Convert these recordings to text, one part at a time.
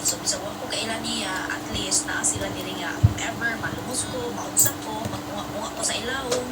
So bisag wa ko kailan niya, at least naa sila diri nga ever malumos ko, maunsa ko, magmunga ko sa ilawom,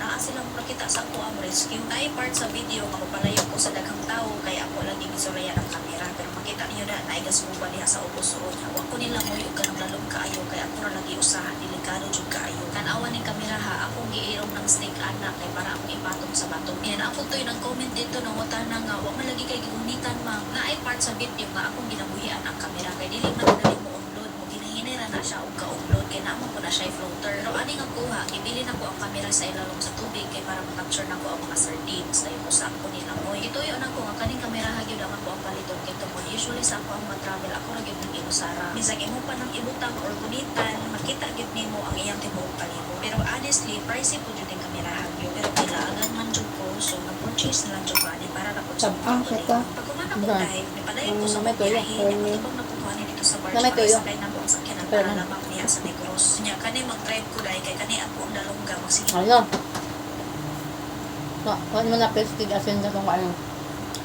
naa silang makita sa ako ang rescue. Ay part sa video nga mapalayo ko sa daghang tao kaya ako lang gibisorya ng camera, pero makita niyo na naigasuba diha sa ubos road. Wa ko nila mo yung kanang lalong kaayo kaya ako ra lagi usaha delikado jud kaayo. Tanawan ni kamera ha, akong giirong ng snake anak kay para akong ipatong sa bato. Yan ako toy nang comment dito nang utana nga wa man lagi kay gigunitan ma'am. Naay part sa video nga akong ginabuhian ang kamera kay dili man dali mo upload mo ginahinira na siya og ka-upload kay naman ko na siya floater. Pero ani nga kuha, gibili na ko ang kamera sa ilalom sa tubig kay para makapture na ko ang mga sardines na yung usap ko nila mo. Ituyo na ko nga kaning kamera ha gyud ang ako ang paliton kay tungod usually sa ako ang matravel ako ra gyud ng inusara. Bisag imo pa nang ibutang or gunitan, makita gyud nimo ang iyang tibuok palibot. Pero honestly, pricey po jud ang kamera ha gyud. Pero kailangan man jud ko so na-purchase na lang jud ko ani para na po sa kita. pag kumana ko dive, nipadayon ko sa May tuyo. matubang na po dito sa bar. May tuyo. Sakay na po ang sakyanan para lamang niya sa Negros. Nya kani mag-drive ko dai kay kani ako ang dalongga magsige. Ano? Kung mo na pestig asin sa kung ano.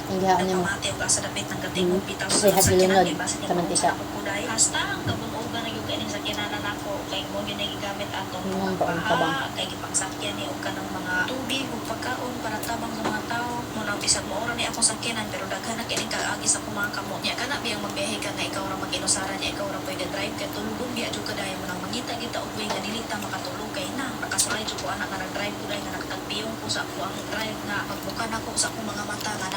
Hindi haan niyo. Kamate o sa dapit ng gatingog bitaw Ay, sa habilinod. sakyanan basa niya Kamantika. ko kuday. Hasta ang kabunugan na yung kaning sakyanan nako kay mo gyud gigamit atong Yung mga tabang. baha kay gipangsakyan ni og kanang mga tubig ug pagkaon para tabang sa mga tao. Muna bisag maora ni akong sakyanan pero daghan na kini kaagi sa akong mga kamot. Nya kana biyang magbiyahe ka nga ikaw ra mag-inusara niya ikaw ra pwede drive kay tulugon biya jud kaday mo nang mangita kita og way nga dili ta makatulog kay na nakasulay jud ko anak nga nag-drive ko dai nga nakatagpiyong ko sa ako ang drive nga pagbukan ako sa akong mga mata nga